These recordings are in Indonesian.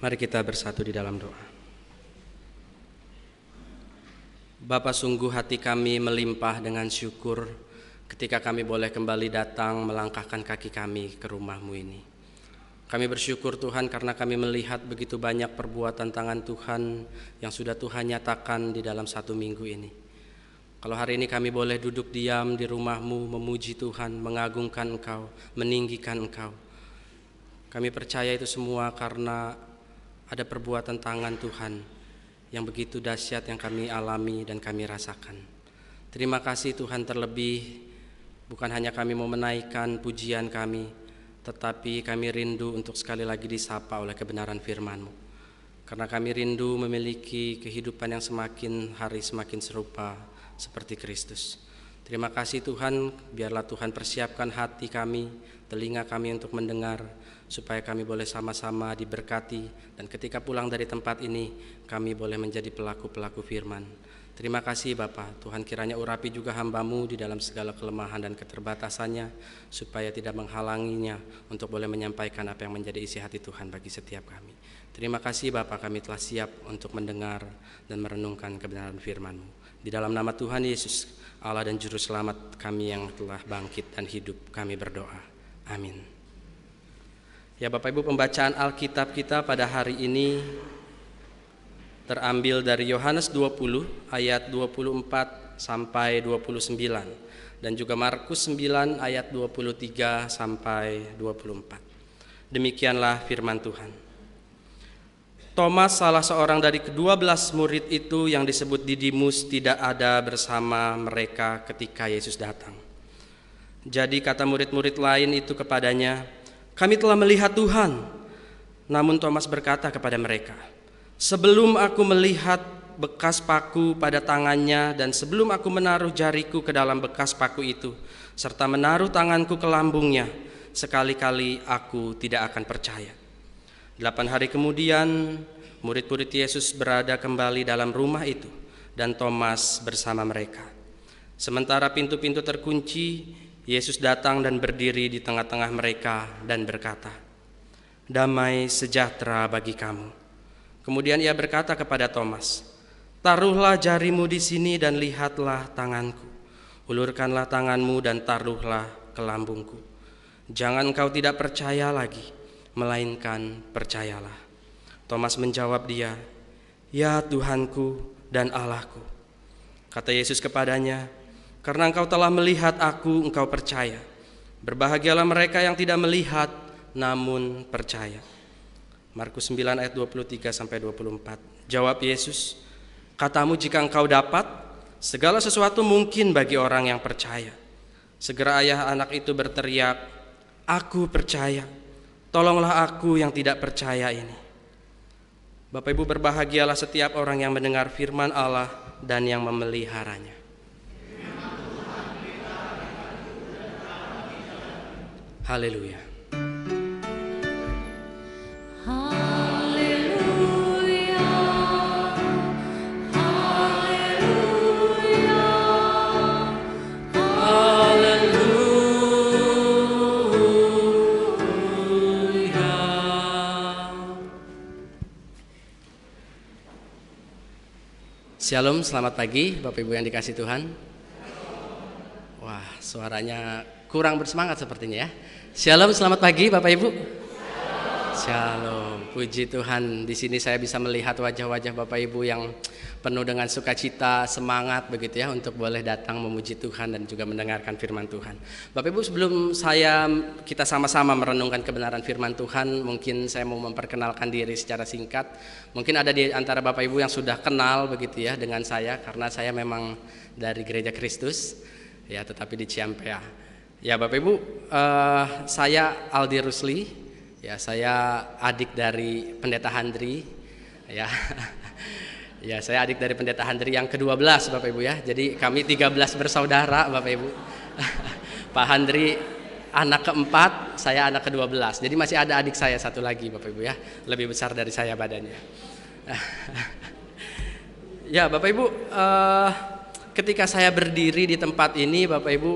Mari kita bersatu di dalam doa. Bapa, sungguh hati kami melimpah dengan syukur ketika kami boleh kembali datang melangkahkan kaki kami ke rumah-Mu ini. Kami bersyukur Tuhan karena kami melihat begitu banyak perbuatan tangan Tuhan yang sudah Tuhan nyatakan di dalam 1 minggu ini. Kalau hari ini kami boleh duduk diam di rumah-Mu, memuji Tuhan, mengagungkan Engkau, meninggikan Engkau. Kami percaya itu semua karena ada perbuatan tangan Tuhan yang begitu dahsyat yang kami alami dan kami rasakan. Terima kasih Tuhan, terlebih bukan hanya kami mau menaikkan pujian kami, tetapi kami rindu untuk sekali lagi disapa oleh kebenaran firman-Mu. Karena kami rindu memiliki kehidupan yang semakin hari semakin serupa seperti Kristus. Terima kasih Tuhan, biarlah Tuhan persiapkan hati kami, telinga kami untuk mendengar, supaya kami boleh sama-sama diberkati, dan ketika pulang dari tempat ini kami boleh menjadi pelaku-pelaku firman. Terima kasih Bapa, Tuhan kiranya urapi juga hamba-Mu di dalam segala kelemahan dan keterbatasannya, supaya tidak menghalanginya untuk boleh menyampaikan apa yang menjadi isi hati Tuhan bagi setiap kami. Terima kasih Bapa, kami telah siap untuk mendengar dan merenungkan kebenaran firman-Mu. Di dalam nama Tuhan Yesus, Allah dan Juru Selamat kami yang telah bangkit dan hidup, kami berdoa. Amin. Ya Bapak Ibu, pembacaan Alkitab kita pada hari ini terambil dari Yohanes 20 ayat 24 sampai 29 dan juga Markus 9 ayat 23 sampai 24. Demikianlah firman Tuhan. Thomas, salah seorang dari ke-12 murid itu yang disebut Didimus, tidak ada bersama mereka ketika Yesus datang. Jadi kata murid-murid lain itu kepadanya, "Kami telah melihat Tuhan." Namun Thomas berkata kepada mereka, "Sebelum aku melihat bekas paku pada tangannya dan sebelum aku menaruh jariku ke dalam bekas paku itu, serta menaruh tanganku ke lambungnya, sekali-kali aku tidak akan percaya." 8 hari kemudian, murid-murid Yesus berada kembali dalam rumah itu dan Thomas bersama mereka. Sementara pintu-pintu terkunci, Yesus datang dan berdiri di tengah-tengah mereka dan berkata, "Damai sejahtera bagi kamu." Kemudian ia berkata kepada Thomas, "Taruhlah jarimu di sini dan lihatlah tanganku. Ulurkanlah tanganmu dan taruhlah ke lambungku. Jangan engkau tidak percaya lagi, melainkan percayalah." Thomas menjawab dia, "Ya Tuhanku dan Allahku." Kata Yesus kepadanya, "Karena engkau telah melihat aku, engkau percaya. Berbahagialah mereka yang tidak melihat, namun percaya." Markus 9 ayat 23 sampai 24. Jawab Yesus, "Katamu jika engkau dapat, segala sesuatu mungkin bagi orang yang percaya." Segera ayah anak itu berteriak, "Aku percaya. Tolonglah aku yang tidak percaya ini." Bapak Ibu, berbahagialah setiap orang yang mendengar firman Allah dan yang memeliharanya. Haleluya. Shalom, selamat pagi Bapak Ibu yang dikasih Tuhan. Wah, suaranya kurang bersemangat sepertinya ya. Shalom, selamat pagi Bapak Ibu. Shalom, puji Tuhan. Di sini saya bisa melihat wajah-wajah Bapak Ibu yang penuh dengan sukacita, semangat begitu ya untuk boleh datang memuji Tuhan dan juga mendengarkan firman Tuhan. Bapak Ibu, sebelum kita sama-sama merenungkan kebenaran firman Tuhan, mungkin saya mau memperkenalkan diri secara singkat. Mungkin ada di antara Bapak Ibu yang sudah kenal begitu ya dengan saya, karena saya memang dari Gereja Kristus ya, tetapi di Ciampea. Ya Bapak Ibu, saya Aldi Rusli. Ya, saya adik dari Pendeta Handri. Ya. Ya, saya adik dari Pendeta Handri yang ke-12 Bapak Ibu ya. Jadi kami 13 bersaudara Bapak Ibu. Pak Handri anak ke-4, saya anak ke-12. Jadi masih ada adik saya satu lagi Bapak Ibu ya. Lebih besar dari saya badannya. Ya Bapak Ibu, ketika saya berdiri di tempat ini Bapak Ibu,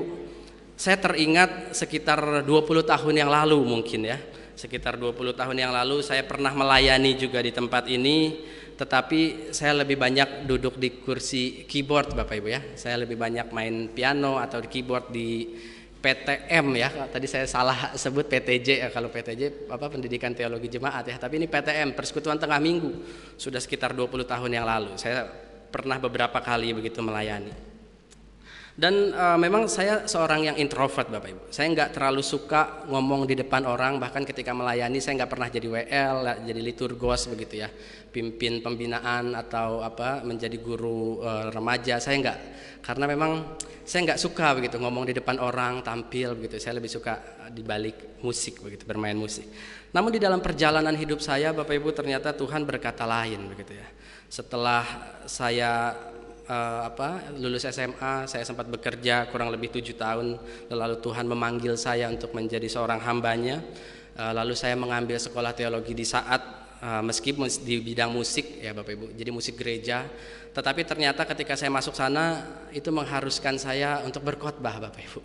saya teringat sekitar 20 tahun yang lalu mungkin ya. sekitar 20 tahun yang lalu saya pernah melayani juga di tempat ini, tetapi saya lebih banyak duduk di kursi keyboard Bapak Ibu ya. Saya lebih banyak main piano atau di keyboard di PTM ya. Tadi saya salah sebut PTJ ya. Kalau PTJ Pendidikan Teologi Jemaat ya. Tapi ini PTM, Persekutuan Tengah Minggu. Sudah sekitar 20 tahun yang lalu. Saya pernah beberapa kali begitu melayani. Dan memang saya seorang yang introvert Bapak Ibu. Saya nggak terlalu suka ngomong di depan orang. Bahkan ketika melayani saya nggak pernah jadi WL, jadi liturgos begitu ya, pimpin pembinaan atau menjadi guru remaja. Saya nggak, karena memang saya nggak suka begitu ngomong di depan orang, tampil begitu. Saya lebih suka di balik musik begitu, bermain musik. Namun di dalam perjalanan hidup saya Bapak Ibu, ternyata Tuhan berkata lain begitu ya. Setelah saya lulus SMA, saya sempat bekerja kurang lebih 7 tahun. Lalu Tuhan memanggil saya untuk menjadi seorang hambanya. Lalu saya mengambil sekolah teologi di saat meskipun di bidang musik ya Bapak Ibu, jadi musik gereja. Tetapi ternyata ketika saya masuk sana itu mengharuskan saya untuk berkhotbah Bapak Ibu.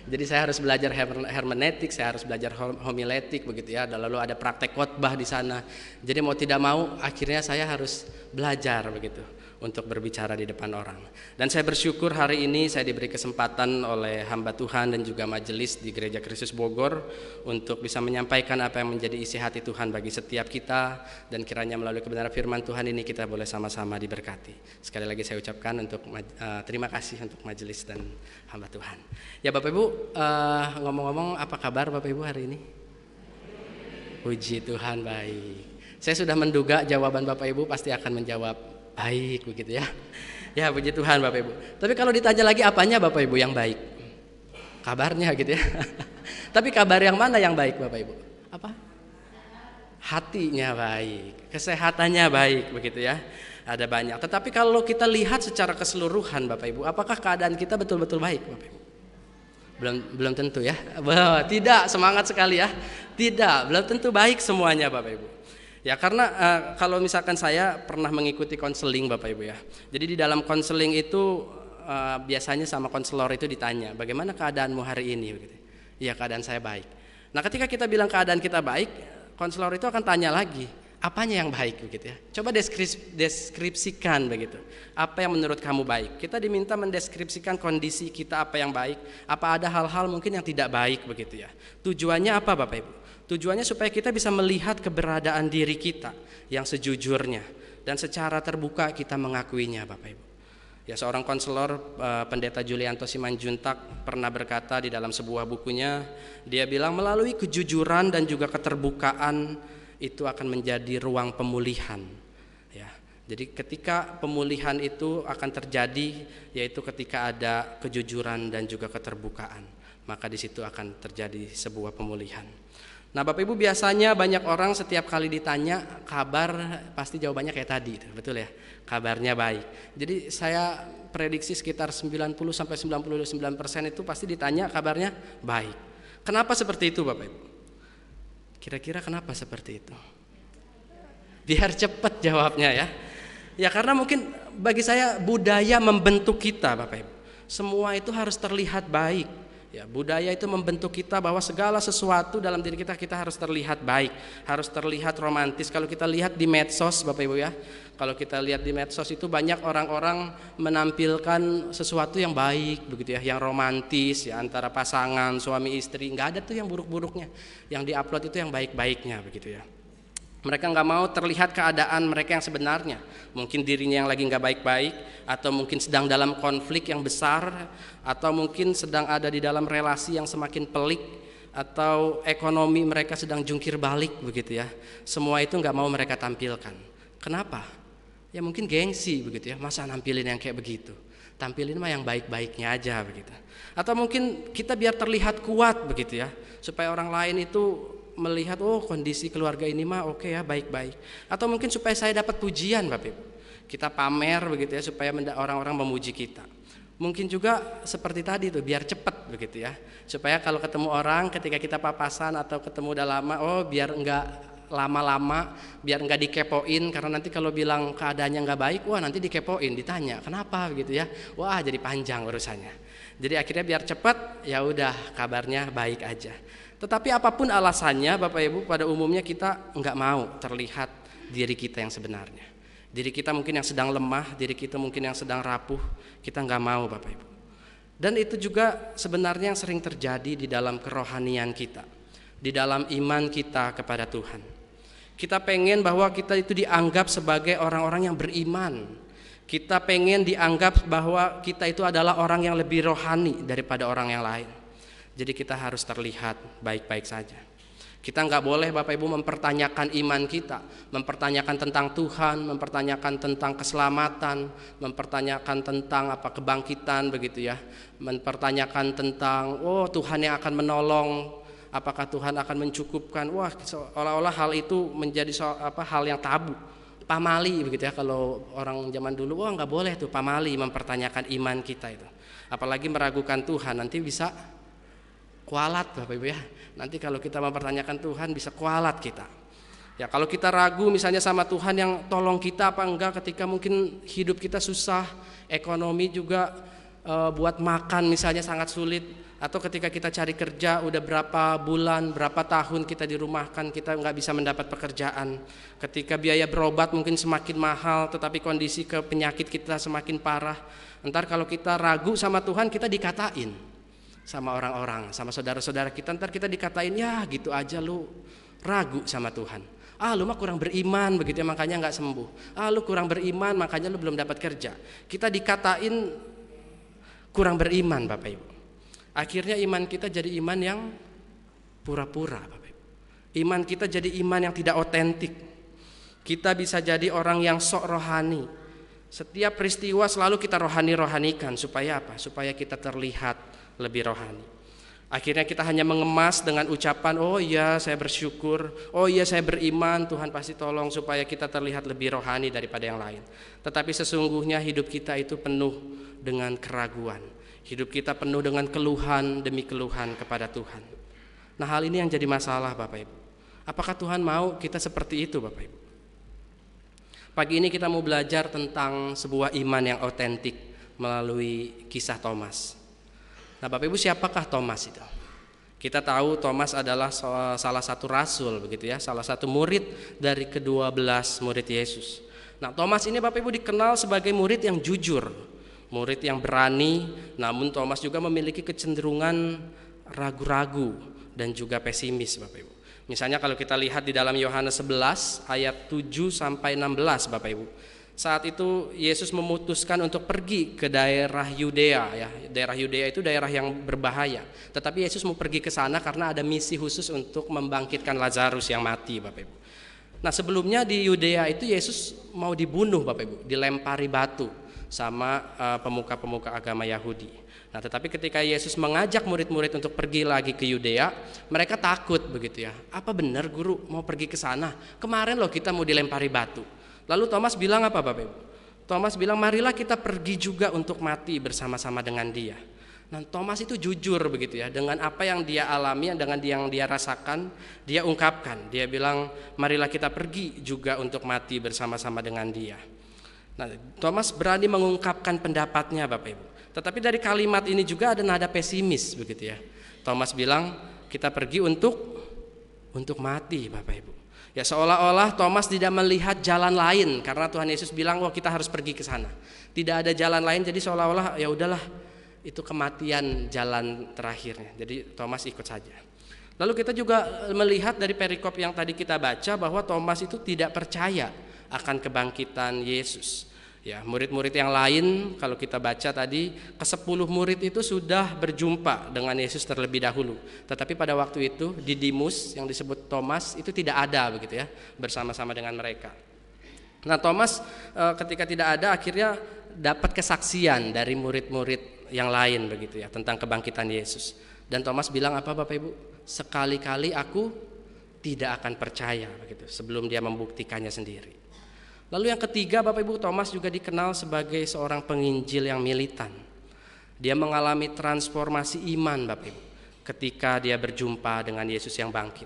Jadi saya harus belajar hermeneutik, saya harus belajar homiletik begitu ya. Lalu ada praktek khotbah di sana. Jadi mau tidak mau akhirnya saya harus belajar begitu untuk berbicara di depan orang. Dan saya bersyukur hari ini saya diberi kesempatan oleh hamba Tuhan dan juga majelis di Gereja Kristus Bogor untuk bisa menyampaikan apa yang menjadi isi hati Tuhan bagi setiap kita, dan kiranya melalui kebenaran firman Tuhan ini kita boleh sama-sama diberkati. Sekali lagi saya ucapkan terima kasih untuk majelis dan hamba Tuhan. Ya Bapak Ibu, ngomong-ngomong apa kabar Bapak Ibu hari ini? Puji Tuhan, baik. Saya sudah menduga jawaban Bapak Ibu pasti akan menjawab baik begitu ya. Ya puji Tuhan Bapak Ibu. Tapi kalau ditanya lagi apanya Bapak Ibu yang baik? Kabarnya gitu ya. Tapi kabar yang mana yang baik Bapak Ibu? Apa? Hatinya baik, kesehatannya baik begitu ya. Ada banyak. Tetapi kalau kita lihat secara keseluruhan Bapak Ibu, apakah keadaan kita betul-betul baik Bapak Ibu? Belum tentu ya. Tidak, semangat sekali ya. Tidak, belum tentu baik semuanya Bapak Ibu. Ya karena kalau misalkan saya pernah mengikuti konseling Bapak Ibu ya. Jadi di dalam konseling itu biasanya sama konselor itu ditanya, bagaimana keadaanmu hari ini begitu. Ya keadaan saya baik. Nah ketika kita bilang keadaan kita baik, konselor itu akan tanya lagi, apanya yang baik begitu ya. Coba deskripsikan begitu. Apa yang menurut kamu baik? Kita diminta mendeskripsikan kondisi kita apa yang baik, apa ada hal-hal mungkin yang tidak baik begitu ya. Tujuannya apa Bapak Ibu? Tujuannya supaya kita bisa melihat keberadaan diri kita yang sejujurnya dan secara terbuka kita mengakuinya Bapak Ibu. Ya seorang konselor Pendeta Julianto Simanjuntak pernah berkata di dalam sebuah bukunya, dia bilang melalui kejujuran dan juga keterbukaan itu akan menjadi ruang pemulihan. Ya, jadi ketika pemulihan itu akan terjadi yaitu ketika ada kejujuran dan juga keterbukaan, maka di situ akan terjadi sebuah pemulihan. Nah Bapak Ibu, biasanya banyak orang setiap kali ditanya kabar pasti jawabannya kayak tadi, betul ya, kabarnya baik. Jadi saya prediksi sekitar 90-99% itu pasti ditanya kabarnya baik. Kenapa seperti itu Bapak Ibu? Kira-kira kenapa seperti itu? Biar cepat jawabnya ya. Ya karena mungkin bagi saya budaya membentuk kita Bapak Ibu. Semua itu harus terlihat baik. Ya, budaya itu membentuk kita bahwa segala sesuatu dalam diri kita harus terlihat baik, harus terlihat romantis. Kalau kita lihat di medsos Bapak Ibu ya, kalau kita lihat di medsos itu banyak orang-orang menampilkan sesuatu yang baik begitu ya, yang romantis ya antara pasangan suami istri. Nggak ada tuh yang buruk-buruknya, yang diupload itu yang baik-baiknya begitu ya. Mereka nggak mau terlihat keadaan mereka yang sebenarnya. Mungkin dirinya yang lagi nggak baik-baik, atau mungkin sedang dalam konflik yang besar, atau mungkin sedang ada di dalam relasi yang semakin pelik, atau ekonomi mereka sedang jungkir balik begitu ya. Semua itu nggak mau mereka tampilkan. Kenapa? Ya mungkin gengsi begitu ya. Masa nampilin yang kayak begitu? Tampilin mah yang baik-baiknya aja begitu. Atau mungkin kita biar terlihat kuat begitu ya, supaya orang lain itu melihat oh kondisi keluarga ini mah oke ya, baik-baik. Atau mungkin supaya saya dapat pujian Bapak Ibu. Kita pamer begitu ya supaya orang-orang memuji kita. Mungkin juga seperti tadi tuh biar cepat begitu ya. Supaya kalau ketemu orang ketika kita papasan atau ketemu udah lama, oh biar enggak lama-lama, biar enggak dikepoin, karena nanti kalau bilang keadaannya enggak baik, wah nanti dikepoin, ditanya kenapa begitu ya. Wah jadi panjang urusannya. Jadi akhirnya biar cepat, ya udah kabarnya baik aja. Tetapi apapun alasannya Bapak Ibu, pada umumnya kita nggak mau terlihat diri kita yang sebenarnya. Diri kita mungkin yang sedang lemah, diri kita mungkin yang sedang rapuh, kita nggak mau Bapak Ibu. Dan itu juga sebenarnya yang sering terjadi di dalam kerohanian kita, di dalam iman kita kepada Tuhan. Kita pengen bahwa kita itu dianggap sebagai orang-orang yang beriman. Kita pengen dianggap bahwa kita itu adalah orang yang lebih rohani daripada orang yang lain. Jadi kita harus terlihat baik-baik saja. Kita nggak boleh Bapak Ibu mempertanyakan iman kita, mempertanyakan tentang Tuhan, mempertanyakan tentang keselamatan, mempertanyakan tentang kebangkitan begitu ya, mempertanyakan tentang Tuhan yang akan menolong, apakah Tuhan akan mencukupkan. Wah, seolah-olah hal itu menjadi hal yang tabu. Pamali begitu ya, kalau orang zaman dulu nggak boleh tuh pamali mempertanyakan iman kita itu, apalagi meragukan Tuhan, nanti bisa kualat Bapak Ibu ya. Nanti kalau kita mempertanyakan Tuhan bisa kualat kita ya. Kalau kita ragu misalnya sama Tuhan yang tolong kita apa enggak ketika mungkin hidup kita susah, ekonomi juga buat makan misalnya sangat sulit, atau ketika kita cari kerja udah berapa bulan, berapa tahun kita dirumahkan, kita nggak bisa mendapat pekerjaan. Ketika biaya berobat mungkin semakin mahal, tetapi kondisi penyakit kita semakin parah. Ntar kalau kita ragu sama Tuhan, kita dikatain sama orang-orang, sama saudara-saudara kita, ntar kita dikatain, ya gitu aja lu ragu sama Tuhan. Lu mah kurang beriman begitu ya, makanya nggak sembuh. Lu kurang beriman makanya lu belum dapat kerja. Kita dikatain kurang beriman Bapak Ibu. Akhirnya iman kita jadi iman yang pura-pura Bapak Ibu. Iman kita jadi iman yang tidak otentik. Kita bisa jadi orang yang sok rohani. Setiap peristiwa selalu kita rohani-rohanikan. Supaya apa? Supaya kita terlihat lebih rohani. Akhirnya kita hanya mengemas dengan ucapan, oh iya saya bersyukur, oh iya saya beriman, Tuhan pasti tolong, supaya kita terlihat lebih rohani daripada yang lain. Tetapi sesungguhnya hidup kita itu penuh dengan keraguan. Hidup kita penuh dengan keluhan demi keluhan kepada Tuhan. Nah, hal ini yang jadi masalah Bapak Ibu. Apakah Tuhan mau kita seperti itu Bapak Ibu? Pagi ini kita mau belajar tentang sebuah iman yang otentik melalui kisah Thomas. Nah Bapak Ibu, siapakah Thomas itu? Kita tahu Thomas adalah salah satu rasul begitu ya, salah satu murid dari ke-12 murid Yesus. Nah Thomas ini Bapak Ibu dikenal sebagai murid yang jujur, murid yang berani, namun Thomas juga memiliki kecenderungan ragu-ragu dan juga pesimis Bapak Ibu. Misalnya kalau kita lihat di dalam Yohanes 11 ayat 7 sampai 16 Bapak Ibu. Saat itu Yesus memutuskan untuk pergi ke daerah Yudea ya. Daerah Yudea itu daerah yang berbahaya. Tetapi Yesus mau pergi ke sana karena ada misi khusus untuk membangkitkan Lazarus yang mati Bapak Ibu. Nah, sebelumnya di Yudea itu Yesus mau dibunuh Bapak Ibu, dilempari batu sama pemuka-pemuka agama Yahudi. Nah, tetapi ketika Yesus mengajak murid-murid untuk pergi lagi ke Yudea, mereka takut begitu ya. Apa benar guru mau pergi ke sana? Kemarin loh kita mau dilempari batu. Lalu Thomas bilang apa Bapak Ibu? Thomas bilang, marilah kita pergi juga untuk mati bersama-sama dengan dia. Nah Thomas itu jujur begitu ya, dengan apa yang dia alami, dengan yang dia rasakan, dia ungkapkan. Dia bilang, marilah kita pergi juga untuk mati bersama-sama dengan dia. Nah Thomas berani mengungkapkan pendapatnya Bapak Ibu. Tetapi dari kalimat ini juga ada nada pesimis begitu ya. Thomas bilang, kita pergi untuk mati Bapak Ibu. Ya seolah-olah Thomas tidak melihat jalan lain karena Tuhan Yesus bilang, wah kita harus pergi ke sana. Tidak ada jalan lain, jadi seolah-olah ya udahlah itu kematian jalan terakhirnya. Jadi Thomas ikut saja. Lalu kita juga melihat dari perikop yang tadi kita baca bahwa Thomas itu tidak percaya akan kebangkitan Yesus. Ya, murid-murid yang lain kalau kita baca tadi ke-10 murid itu sudah berjumpa dengan Yesus terlebih dahulu. Tetapi pada waktu itu Didimus yang disebut Thomas itu tidak ada begitu ya, bersama-sama dengan mereka. Nah, Thomas ketika tidak ada akhirnya dapat kesaksian dari murid-murid yang lain begitu ya tentang kebangkitan Yesus. Dan Thomas bilang apa Bapak Ibu? Sekali-kali aku tidak akan percaya begitu sebelum dia membuktikannya sendiri. Lalu yang ketiga Bapak Ibu, Thomas juga dikenal sebagai seorang penginjil yang militan. Dia mengalami transformasi iman Bapak Ibu ketika dia berjumpa dengan Yesus yang bangkit.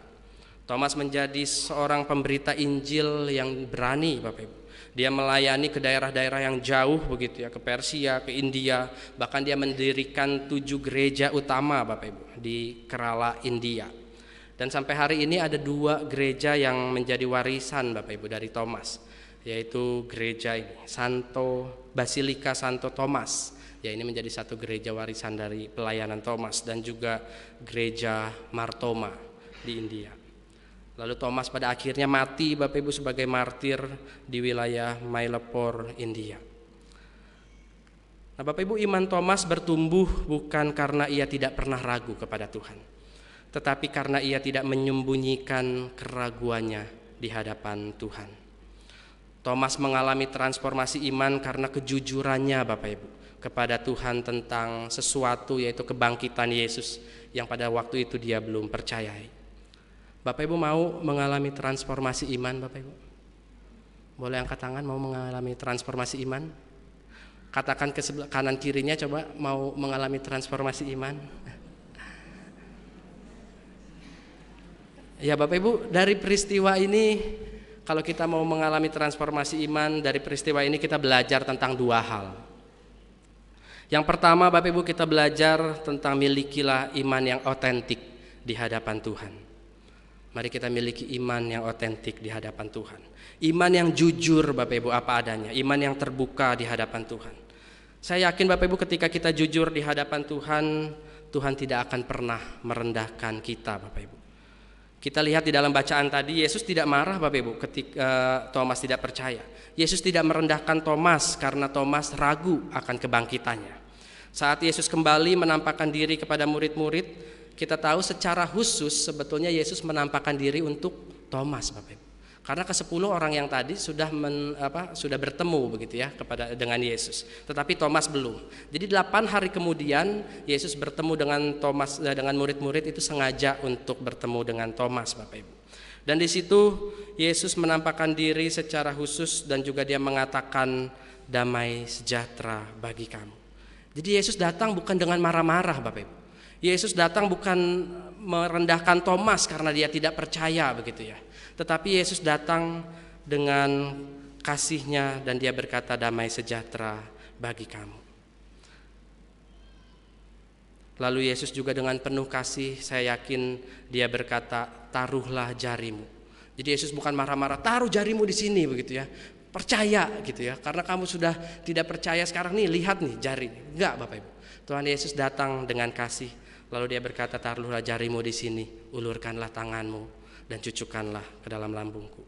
Thomas menjadi seorang pemberita Injil yang berani Bapak Ibu. Dia melayani ke daerah-daerah yang jauh begitu ya, ke Persia, ke India, bahkan dia mendirikan 7 gereja utama Bapak Ibu di Kerala, India. Dan sampai hari ini ada 2 gereja yang menjadi warisan Bapak Ibu dari Thomas, yaitu gereja ini Basilika Santo Thomas. Ya, ini menjadi satu gereja warisan dari pelayanan Thomas, dan juga gereja Martoma di India. Lalu Thomas pada akhirnya mati Bapak Ibu sebagai martir di wilayah Mylapore, India. Nah Bapak Ibu, iman Thomas bertumbuh bukan karena ia tidak pernah ragu kepada Tuhan, tetapi karena ia tidak menyembunyikan keraguannya di hadapan Tuhan. Thomas mengalami transformasi iman karena kejujurannya Bapak Ibu kepada Tuhan tentang sesuatu, yaitu kebangkitan Yesus yang pada waktu itu dia belum percayai. Bapak Ibu mau mengalami transformasi iman Bapak Ibu? Boleh angkat tangan mau mengalami transformasi iman? Katakan ke sebelah kanan kirinya, coba mau mengalami transformasi iman. Ya Bapak Ibu, dari peristiwa ini, kalau kita mau mengalami transformasi iman, dari peristiwa ini kita belajar tentang 2 hal. Yang pertama Bapak Ibu, kita belajar tentang milikilah iman yang otentik di hadapan Tuhan. Mari kita miliki iman yang otentik di hadapan Tuhan. Iman yang jujur Bapak Ibu apa adanya, iman yang terbuka di hadapan Tuhan. Saya yakin Bapak Ibu, ketika kita jujur di hadapan Tuhan, Tuhan tidak akan pernah merendahkan kita Bapak Ibu. Kita lihat di dalam bacaan tadi, Yesus tidak marah Bapak Ibu ketika Thomas tidak percaya. Yesus tidak merendahkan Thomas karena Thomas ragu akan kebangkitannya. Saat Yesus kembali menampakkan diri kepada murid-murid, kita tahu secara khusus sebetulnya Yesus menampakkan diri untuk Thomas Bapak Ibu. Karena ke-10 orang yang tadi sudah bertemu begitu ya dengan Yesus. Tetapi Thomas belum. Jadi 8 hari kemudian Yesus bertemu dengan Thomas, dengan murid-murid itu sengaja untuk bertemu dengan Thomas Bapak Ibu. Dan di situ Yesus menampakkan diri secara khusus dan juga dia mengatakan damai sejahtera bagi kamu. Jadi Yesus datang bukan dengan marah-marah Bapak Ibu. Yesus datang bukan merendahkan Thomas karena dia tidak percaya begitu ya. Tetapi Yesus datang dengan kasih-Nya dan dia berkata damai sejahtera bagi kamu. Lalu Yesus juga dengan penuh kasih, saya yakin dia berkata taruhlah jarimu. Jadi Yesus bukan marah-marah, taruh jarimu di sini begitu ya. Percaya gitu ya. Karena kamu sudah tidak percaya sekarang nih, lihat nih jari. Enggak Bapak Ibu. Tuhan Yesus datang dengan kasih. Lalu dia berkata, taruhlah jarimu di sini, ulurkanlah tanganmu dan cucukkanlah ke dalam lambungku.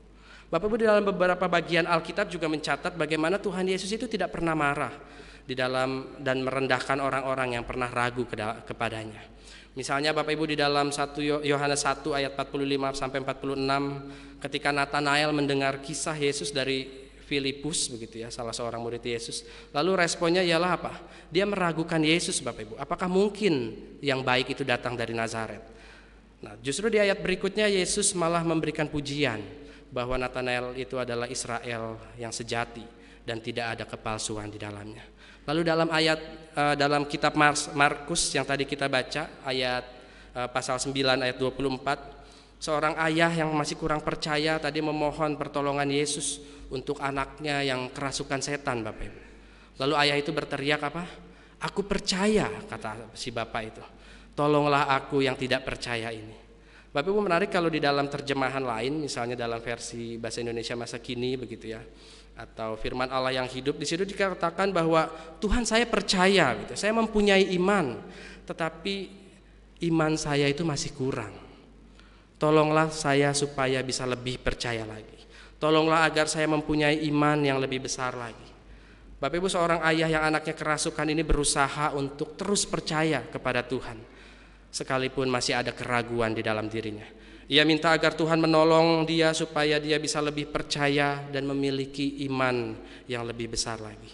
Bapak Ibu, di dalam beberapa bagian Alkitab juga mencatat bagaimana Tuhan Yesus itu tidak pernah marah di dalam dan merendahkan orang-orang yang pernah ragu kepadanya. Misalnya Bapak Ibu, di dalam 1 Yohanes 1 ayat 45 sampai 46, ketika Nathanael mendengar kisah Yesus dari Filipus begitu ya, salah seorang murid Yesus. Lalu responnya ialah apa? Dia meragukan Yesus Bapak Ibu. Apakah mungkin yang baik itu datang dari Nazaret? Nah, justru di ayat berikutnya Yesus malah memberikan pujian bahwa Nathanael itu adalah Israel yang sejati dan tidak ada kepalsuan di dalamnya. Lalu dalam kitab Markus yang tadi kita baca ayat pasal 9 ayat 24, seorang ayah yang masih kurang percaya tadi memohon pertolongan Yesus untuk anaknya yang kerasukan setan Bapak Ibu. Lalu ayah itu berteriak apa? Aku percaya, kata si bapak itu. Tolonglah aku yang tidak percaya ini. Bapak Ibu, menarik kalau di dalam terjemahan lain, misalnya dalam versi bahasa Indonesia masa kini begitu ya, atau firman Allah yang hidup, di situ dikatakan bahwa Tuhan saya percaya gitu. Saya mempunyai iman, tetapi iman saya itu masih kurang. Tolonglah saya supaya bisa lebih percaya lagi. Tolonglah agar saya mempunyai iman yang lebih besar lagi. Bapak Ibu, seorang ayah yang anaknya kerasukan ini berusaha untuk terus percaya kepada Tuhan, sekalipun masih ada keraguan di dalam dirinya. Ia minta agar Tuhan menolong dia supaya dia bisa lebih percaya dan memiliki iman yang lebih besar lagi.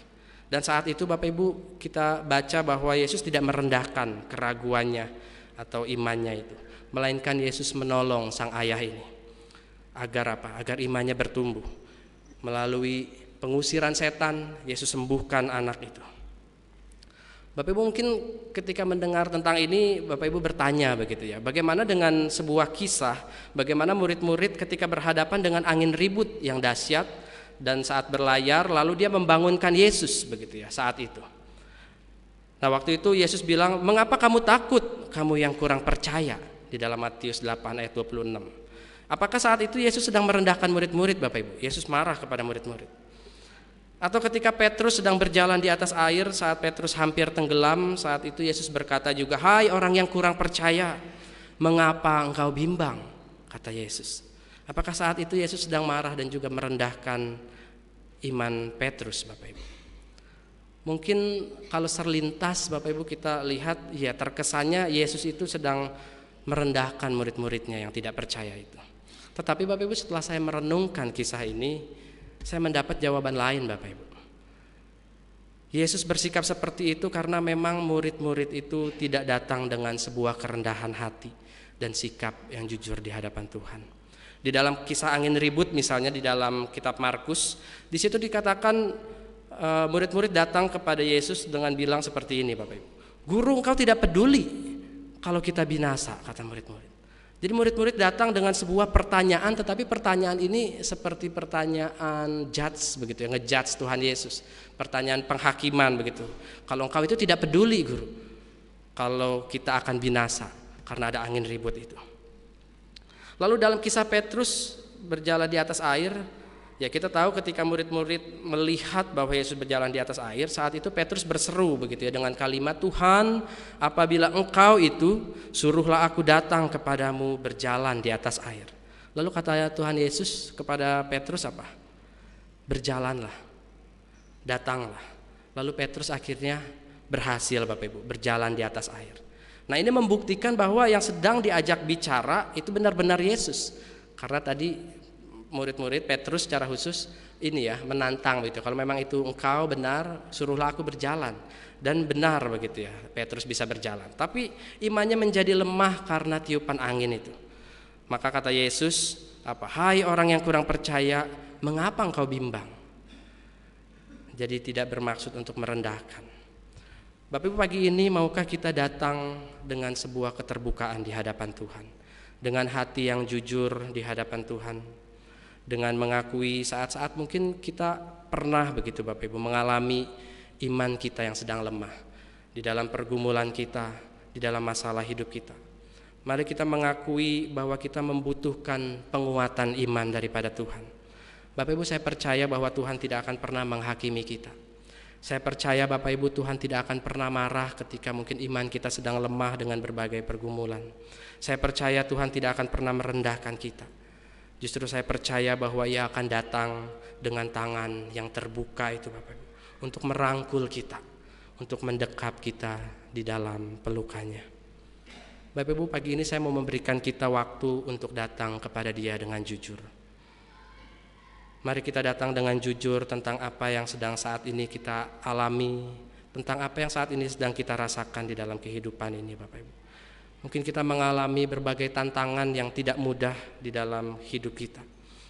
Dan saat itu Bapak Ibu, kita baca bahwa Yesus tidak merendahkan keraguannya atau imannya itu, melainkan Yesus menolong sang ayah ini. Agar apa? Agar imannya bertumbuh. Melalui pengusiran setan, Yesus sembuhkan anak itu. Bapak Ibu, mungkin ketika mendengar tentang ini Bapak Ibu bertanya begitu ya, bagaimana dengan sebuah kisah, bagaimana murid-murid ketika berhadapan dengan angin ribut yang dahsyat dan saat berlayar lalu dia membangunkan Yesus begitu ya saat itu. Nah, waktu itu Yesus bilang, "Mengapa kamu takut, kamu yang kurang percaya?" Di dalam Matius 8 ayat 26. Apakah saat itu Yesus sedang merendahkan murid-murid, Bapak Ibu? Yesus marah kepada murid-murid. Atau ketika Petrus sedang berjalan di atas air, saat Petrus hampir tenggelam, saat itu Yesus berkata juga, "Hai orang yang kurang percaya, mengapa engkau bimbang?" kata Yesus. Apakah saat itu Yesus sedang marah dan juga merendahkan iman Petrus, Bapak Ibu? Mungkin kalau serlintas Bapak Ibu kita lihat, ya terkesannya Yesus itu sedang merendahkan murid-muridnya yang tidak percaya itu. Tetapi Bapak Ibu, setelah saya merenungkan kisah ini, saya mendapat jawaban lain, Bapak Ibu. Yesus bersikap seperti itu karena memang murid-murid itu tidak datang dengan sebuah kerendahan hati dan sikap yang jujur di hadapan Tuhan. Di dalam kisah angin ribut misalnya di dalam kitab Markus, di situ dikatakan murid-murid datang kepada Yesus dengan bilang seperti ini, Bapak Ibu. "Guru, engkau tidak peduli kalau kita binasa," kata murid-murid. Jadi murid-murid datang dengan sebuah pertanyaan, tetapi pertanyaan ini seperti pertanyaan judge begitu ya, ngejudge Tuhan Yesus. Pertanyaan penghakiman begitu. Kalau engkau itu tidak peduli, Guru, kalau kita akan binasa karena ada angin ribut itu. Lalu dalam kisah Petrus berjalan di atas air, ya kita tahu ketika murid-murid melihat bahwa Yesus berjalan di atas air, saat itu Petrus berseru begitu ya dengan kalimat, "Tuhan, apabila engkau itu, suruhlah aku datang kepadamu berjalan di atas air." Lalu kata Tuhan Yesus kepada Petrus apa? "Berjalanlah, datanglah." Lalu Petrus akhirnya berhasil, Bapak Ibu, berjalan di atas air. Nah, ini membuktikan bahwa yang sedang diajak bicara itu benar-benar Yesus. Karena tadi murid-murid Petrus secara khusus ini ya menantang begitu. Kalau memang itu engkau benar, suruhlah aku berjalan. Dan benar begitu ya, Petrus bisa berjalan. Tapi imannya menjadi lemah karena tiupan angin itu. Maka kata Yesus, apa? "Hai orang yang kurang percaya, mengapa engkau bimbang?" Jadi tidak bermaksud untuk merendahkan. Bapak Ibu, pagi ini maukah kita datang dengan sebuah keterbukaan di hadapan Tuhan, dengan hati yang jujur di hadapan Tuhan, dengan mengakui saat-saat mungkin kita pernah begitu Bapak Ibu mengalami iman kita yang sedang lemah di dalam pergumulan kita, di dalam masalah hidup kita. Mari kita mengakui bahwa kita membutuhkan penguatan iman daripada Tuhan. Bapak Ibu, saya percaya bahwa Tuhan tidak akan pernah menghakimi kita. Saya percaya Bapak Ibu, Tuhan tidak akan pernah marah ketika mungkin iman kita sedang lemah dengan berbagai pergumulan. Saya percaya Tuhan tidak akan pernah merendahkan kita. Justru saya percaya bahwa Ia akan datang dengan tangan yang terbuka itu Bapak Ibu, untuk merangkul kita, untuk mendekap kita di dalam pelukannya. Bapak Ibu, pagi ini saya mau memberikan kita waktu untuk datang kepada Dia dengan jujur. Mari kita datang dengan jujur tentang apa yang sedang saat ini kita alami, tentang apa yang saat ini sedang kita rasakan di dalam kehidupan ini Bapak Ibu. Mungkin kita mengalami berbagai tantangan yang tidak mudah di dalam hidup kita.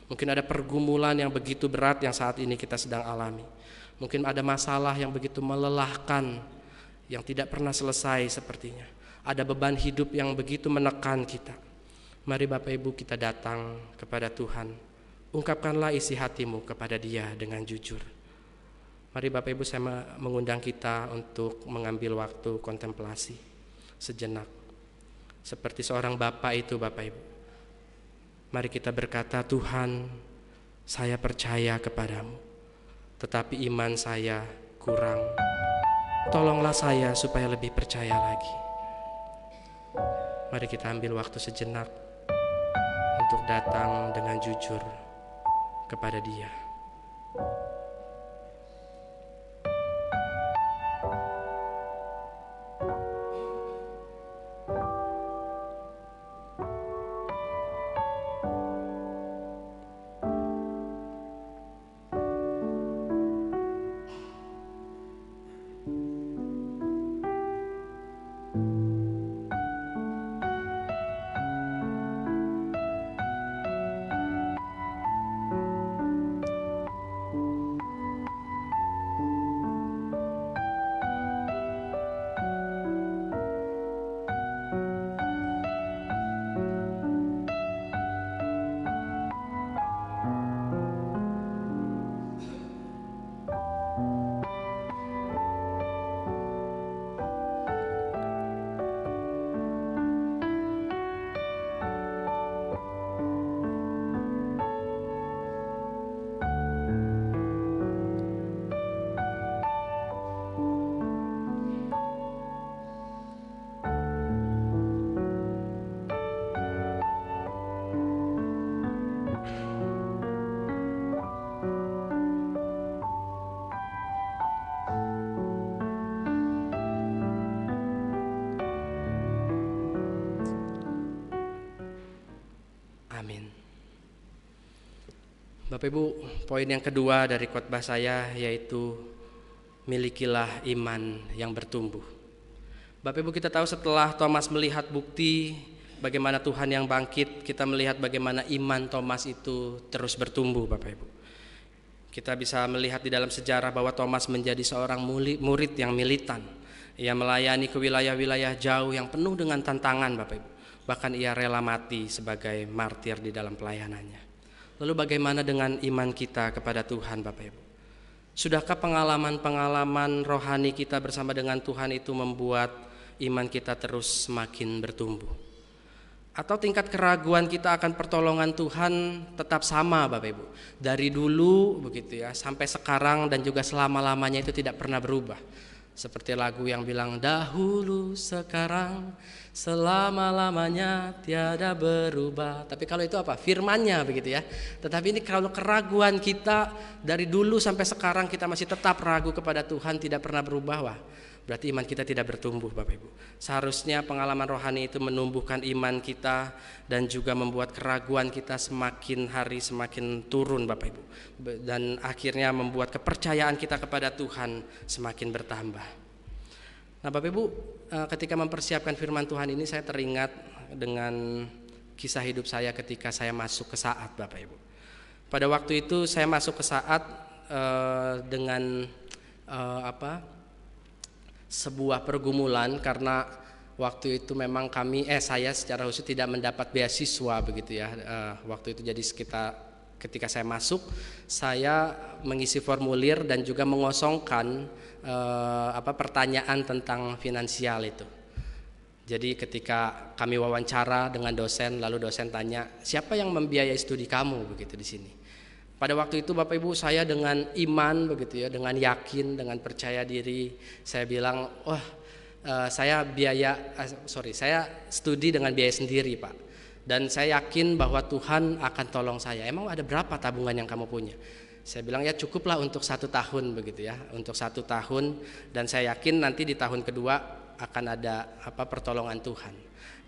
Mungkin ada pergumulan yang begitu berat yang saat ini kita sedang alami. Mungkin ada masalah yang begitu melelahkan, yang tidak pernah selesai sepertinya. Ada beban hidup yang begitu menekan kita. Mari Bapak Ibu kita datang kepada Tuhan. Ungkapkanlah isi hatimu kepada Dia dengan jujur. Mari Bapak Ibu, saya mengundang kita untuk mengambil waktu kontemplasi sejenak. Seperti seorang Bapak itu Bapak Ibu. Mari kita berkata, "Tuhan, saya percaya kepadamu, tetapi iman saya kurang. Tolonglah saya supaya lebih percaya lagi." Mari kita ambil waktu sejenak untuk datang dengan jujur kepada Dia. Bapak Ibu, poin yang kedua dari khotbah saya yaitu milikilah iman yang bertumbuh. Bapak Ibu, kita tahu setelah Thomas melihat bukti bagaimana Tuhan yang bangkit, kita melihat bagaimana iman Thomas itu terus bertumbuh, Bapak Ibu. Kita bisa melihat di dalam sejarah bahwa Thomas menjadi seorang murid yang militan. Ia melayani ke wilayah-wilayah jauh yang penuh dengan tantangan, Bapak Ibu. Bahkan ia rela mati sebagai martir di dalam pelayanannya. Lalu bagaimana dengan iman kita kepada Tuhan, Bapak Ibu? Sudahkah pengalaman-pengalaman rohani kita bersama dengan Tuhan itu membuat iman kita terus semakin bertumbuh? Atau tingkat keraguan kita akan pertolongan Tuhan tetap sama, Bapak Ibu? Dari dulu begitu ya, sampai sekarang dan juga selama-lamanya itu tidak pernah berubah. Seperti lagu yang bilang dahulu, sekarang, selama-lamanya tiada berubah. Tapi kalau itu apa? Firmannya begitu ya. Tetapi ini kalau keraguan kita dari dulu sampai sekarang kita masih tetap ragu kepada Tuhan, tidak pernah berubah, wah, berarti iman kita tidak bertumbuh, Bapak Ibu. Seharusnya pengalaman rohani itu menumbuhkan iman kita dan juga membuat keraguan kita semakin hari semakin turun, Bapak Ibu. Dan akhirnya membuat kepercayaan kita kepada Tuhan semakin bertambah. Nah, Bapak Ibu, ketika mempersiapkan firman Tuhan ini saya teringat dengan kisah hidup saya ketika saya masuk ke Saat, Bapak Ibu. Pada waktu itu saya masuk ke Saat dengan sebuah pergumulan karena waktu itu memang saya secara khusus tidak mendapat beasiswa begitu ya. Waktu itu jadi ketika saya masuk, saya mengisi formulir dan juga mengosongkan pertanyaan tentang finansial itu. Jadi ketika kami wawancara dengan dosen, lalu dosen tanya, siapa yang membiayai studi kamu begitu di sini? Pada waktu itu Bapak Ibu, saya dengan iman begitu ya, dengan yakin, dengan percaya diri, saya bilang, saya studi dengan biaya sendiri, Pak. Dan saya yakin bahwa Tuhan akan tolong saya. Emang ada berapa tabungan yang kamu punya? Saya bilang ya cukuplah untuk 1 tahun begitu ya, untuk 1 tahun, dan saya yakin nanti di tahun kedua akan ada pertolongan Tuhan.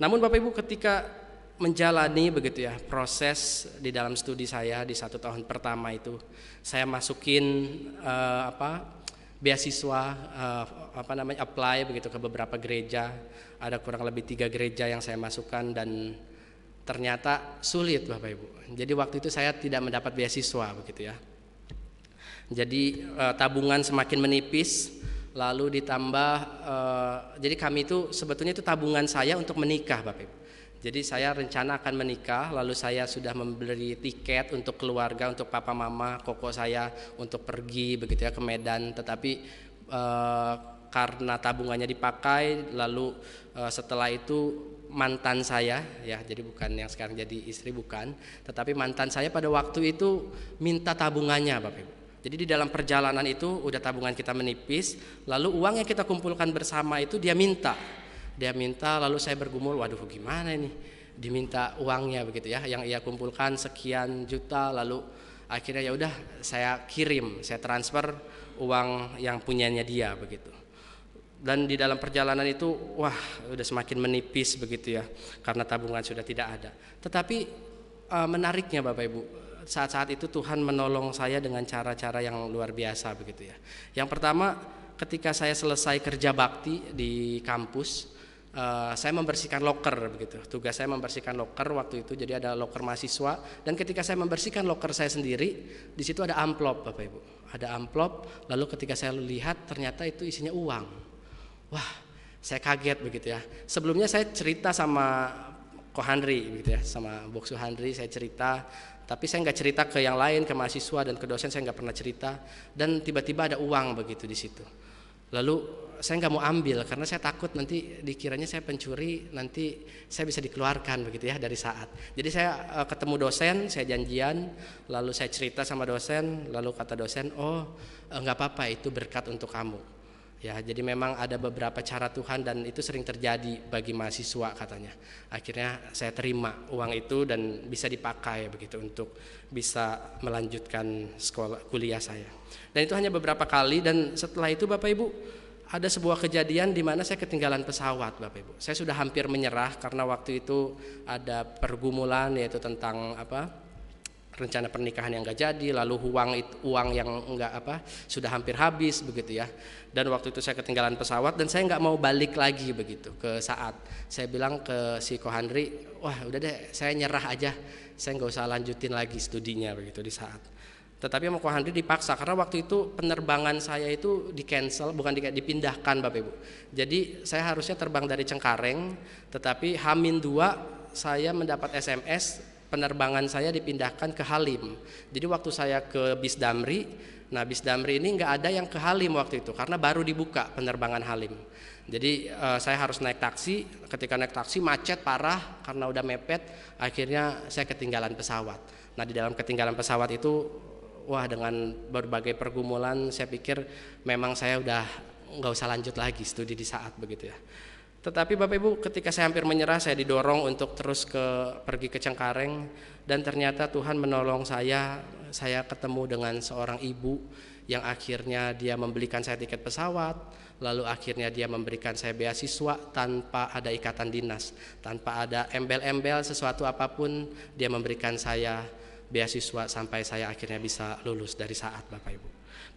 Namun Bapak Ibu, ketika menjalani begitu ya proses di dalam studi saya di 1 tahun pertama itu, saya masukin beasiswa apply begitu ke beberapa gereja, ada kurang lebih 3 gereja yang saya masukkan dan ternyata sulit, Bapak Ibu. Jadi waktu itu saya tidak mendapat beasiswa begitu ya. Jadi tabungan semakin menipis, lalu ditambah jadi kami itu sebetulnya itu tabungan saya untuk menikah, Bapak Ibu. Jadi saya rencana akan menikah, lalu saya sudah membeli tiket untuk keluarga, untuk papa mama, koko saya untuk pergi begitu ya ke Medan. Tetapi karena tabungannya dipakai, lalu setelah itu mantan saya ya, jadi bukan yang sekarang jadi istri, bukan, tetapi mantan saya pada waktu itu minta tabungannya, Bapak Ibu. Jadi di dalam perjalanan itu udah tabungan kita menipis, lalu uang yang kita kumpulkan bersama itu dia minta, lalu saya bergumul, waduh gimana ini, diminta uangnya begitu ya, yang ia kumpulkan sekian juta, lalu akhirnya ya udah saya kirim, saya transfer uang yang punyanya dia begitu. Dan di dalam perjalanan itu wah udah semakin menipis begitu ya, karena tabungan sudah tidak ada. Tetapi menariknya Bapak Ibu, saat-saat itu Tuhan menolong saya dengan cara-cara yang luar biasa begitu ya. Yang pertama, ketika saya selesai kerja bakti di kampus, saya membersihkan loker begitu. Tugas saya membersihkan loker waktu itu, jadi ada loker mahasiswa, dan ketika saya membersihkan loker saya sendiri, di situ ada amplop, Bapak Ibu. Ada amplop, lalu ketika saya lihat ternyata itu isinya uang. Wah, saya kaget begitu ya. Sebelumnya saya cerita sama Ko Handri begitu ya, sama Boksu Handri saya cerita, tapi saya nggak cerita ke yang lain, ke mahasiswa dan ke dosen saya nggak pernah cerita. Dan tiba-tiba ada uang begitu di situ. Lalu saya nggak mau ambil karena saya takut nanti dikiranya saya pencuri, nanti saya bisa dikeluarkan begitu ya dari Saat. Jadi saya ketemu dosen, saya janjian, lalu saya cerita sama dosen, lalu kata dosen, nggak apa-apa, itu berkat untuk kamu. Ya, jadi memang ada beberapa cara Tuhan dan itu sering terjadi bagi mahasiswa katanya. Akhirnya saya terima uang itu dan bisa dipakai begitu untuk bisa melanjutkan kuliah saya. Dan itu hanya beberapa kali, dan setelah itu Bapak Ibu ada sebuah kejadian di mana saya ketinggalan pesawat, Bapak Ibu. Saya sudah hampir menyerah karena waktu itu ada pergumulan, yaitu tentang rencana pernikahan yang nggak jadi, lalu uang yang sudah hampir habis begitu ya. Dan waktu itu saya ketinggalan pesawat dan saya nggak mau balik lagi begitu ke saat. Saya bilang ke si Ko Handri, wah udah deh saya nyerah aja, saya nggak usah lanjutin lagi studinya begitu di saat. Tetapi sama Ko Handri dipaksa karena waktu itu penerbangan saya itu dipindahkan Bapak Ibu. Jadi saya harusnya terbang dari Cengkareng, tetapi H-2 saya mendapat SMS penerbangan saya dipindahkan ke Halim. Jadi waktu saya ke Bis Damri, nah Bis Damri ini nggak ada yang ke Halim waktu itu karena baru dibuka penerbangan Halim. Jadi saya harus naik taksi. Ketika naik taksi macet parah karena udah mepet. Akhirnya saya ketinggalan pesawat. Nah di dalam ketinggalan pesawat itu, wah dengan berbagai pergumulan saya pikir memang saya udah nggak usah lanjut lagi studi di saat begitu ya. Tetapi Bapak Ibu, ketika saya hampir menyerah, saya didorong untuk terus pergi ke Cengkareng, dan ternyata Tuhan menolong saya ketemu dengan seorang ibu yang akhirnya dia membelikan saya tiket pesawat, lalu akhirnya dia memberikan saya beasiswa tanpa ada ikatan dinas, tanpa ada embel-embel sesuatu apapun, dia memberikan saya beasiswa sampai saya akhirnya bisa lulus dari saat Bapak Ibu.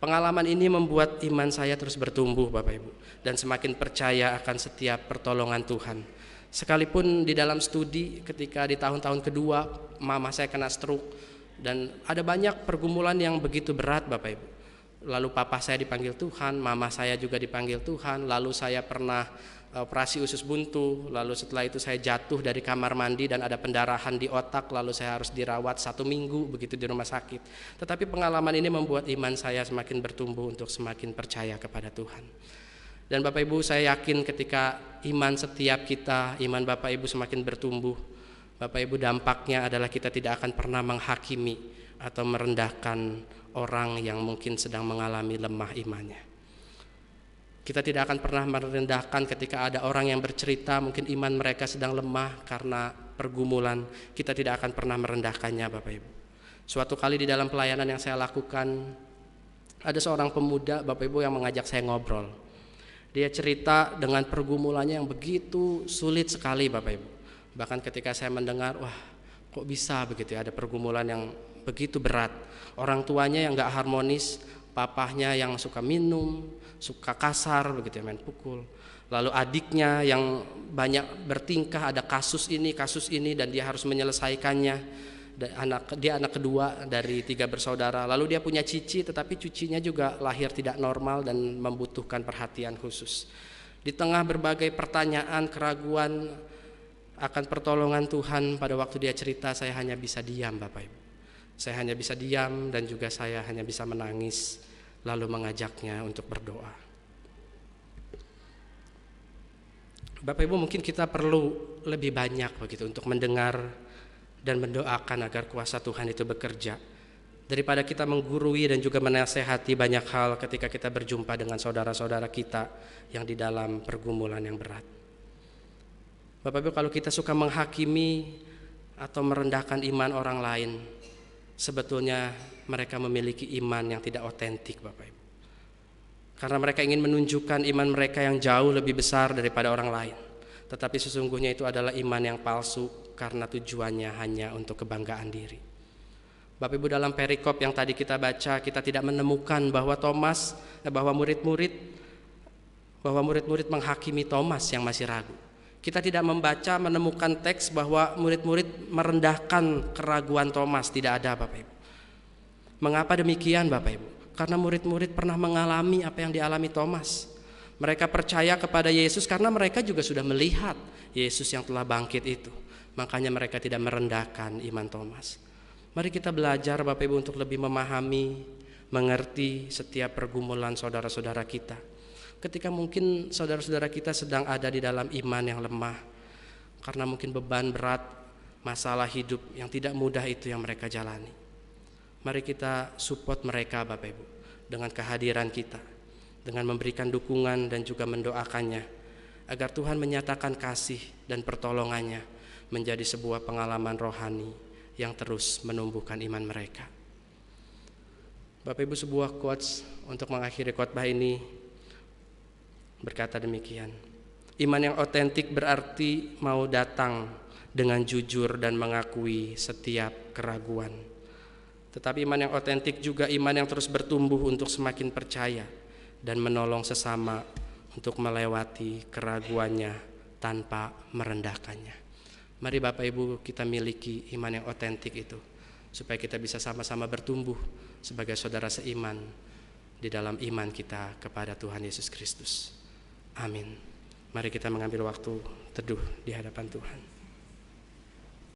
Pengalaman ini membuat iman saya terus bertumbuh Bapak Ibu, dan semakin percaya akan setiap pertolongan Tuhan. Sekalipun di dalam studi ketika di tahun-tahun kedua mama saya kena stroke dan ada banyak pergumulan yang begitu berat Bapak Ibu. Lalu papa saya dipanggil Tuhan, mama saya juga dipanggil Tuhan, lalu saya pernah operasi usus buntu, lalu setelah itu saya jatuh dari kamar mandi dan ada pendarahan di otak, lalu saya harus dirawat 1 minggu begitu di rumah sakit. Tetapi pengalaman ini membuat iman saya semakin bertumbuh untuk semakin percaya kepada Tuhan. Dan Bapak Ibu, saya yakin ketika iman setiap kita, iman Bapak Ibu semakin bertumbuh, Bapak Ibu, dampaknya adalah kita tidak akan pernah menghakimi atau merendahkan orang yang mungkin sedang mengalami lemah imannya. Kita tidak akan pernah merendahkan ketika ada orang yang bercerita mungkin iman mereka sedang lemah karena pergumulan. Kita tidak akan pernah merendahkannya Bapak Ibu. Suatu kali di dalam pelayanan yang saya lakukan, ada seorang pemuda Bapak Ibu yang mengajak saya ngobrol. Dia cerita dengan pergumulannya yang begitu sulit sekali Bapak Ibu. Bahkan ketika saya mendengar, wah kok bisa begitu ya, ada pergumulan yang begitu berat. Orang tuanya yang gak harmonis, papahnya yang suka minum, suka kasar begitu ya, main pukul. Lalu adiknya yang banyak bertingkah, ada kasus ini dan dia harus menyelesaikannya. Dia anak kedua dari 3 bersaudara. Lalu dia punya cici, tetapi cucinya juga lahir tidak normal dan membutuhkan perhatian khusus. Di tengah berbagai pertanyaan, keraguan akan pertolongan Tuhan, pada waktu dia cerita saya hanya bisa diam Bapak Ibu. Saya hanya bisa diam dan juga saya hanya bisa menangis, lalu mengajaknya untuk berdoa. Bapak Ibu, mungkin kita perlu lebih banyak begitu untuk mendengar dan mendoakan agar kuasa Tuhan itu bekerja, daripada kita menggurui dan juga menasehati banyak hal ketika kita berjumpa dengan saudara-saudara kita yang di dalam pergumulan yang berat. Bapak Ibu, kalau kita suka menghakimi atau merendahkan iman orang lain, sebetulnya mereka memiliki iman yang tidak otentik Bapak Ibu. Karena mereka ingin menunjukkan iman mereka yang jauh lebih besar daripada orang lain. Tetapi sesungguhnya itu adalah iman yang palsu karena tujuannya hanya untuk kebanggaan diri. Bapak Ibu, dalam perikop yang tadi kita baca, kita tidak menemukan bahwa murid-murid menghakimi Thomas yang masih ragu. Kita tidak menemukan teks bahwa murid-murid merendahkan keraguan Thomas, tidak ada Bapak Ibu. Mengapa demikian Bapak Ibu? Karena murid-murid pernah mengalami apa yang dialami Thomas. Mereka percaya kepada Yesus karena mereka juga sudah melihat Yesus yang telah bangkit itu. Makanya mereka tidak merendahkan iman Thomas. Mari kita belajar Bapak Ibu untuk lebih memahami, mengerti setiap pergumulan saudara-saudara kita. Ketika mungkin saudara-saudara kita sedang ada di dalam iman yang lemah, karena mungkin beban berat, masalah hidup yang tidak mudah itu yang mereka jalani. Mari kita support mereka Bapak Ibu dengan kehadiran kita, dengan memberikan dukungan dan juga mendoakannya, agar Tuhan menyatakan kasih dan pertolongannya menjadi sebuah pengalaman rohani yang terus menumbuhkan iman mereka. Bapak Ibu, sebuah quotes untuk mengakhiri khotbah ini berkata demikian: iman yang otentik berarti mau datang dengan jujur dan mengakui setiap keraguan. Tetapi iman yang otentik juga iman yang terus bertumbuh untuk semakin percaya dan menolong sesama untuk melewati keraguannya tanpa merendahkannya. Mari Bapak Ibu kita miliki iman yang otentik itu, supaya kita bisa sama-sama bertumbuh sebagai saudara seiman di dalam iman kita kepada Tuhan Yesus Kristus. Amin. Mari kita mengambil waktu teduh di hadapan Tuhan.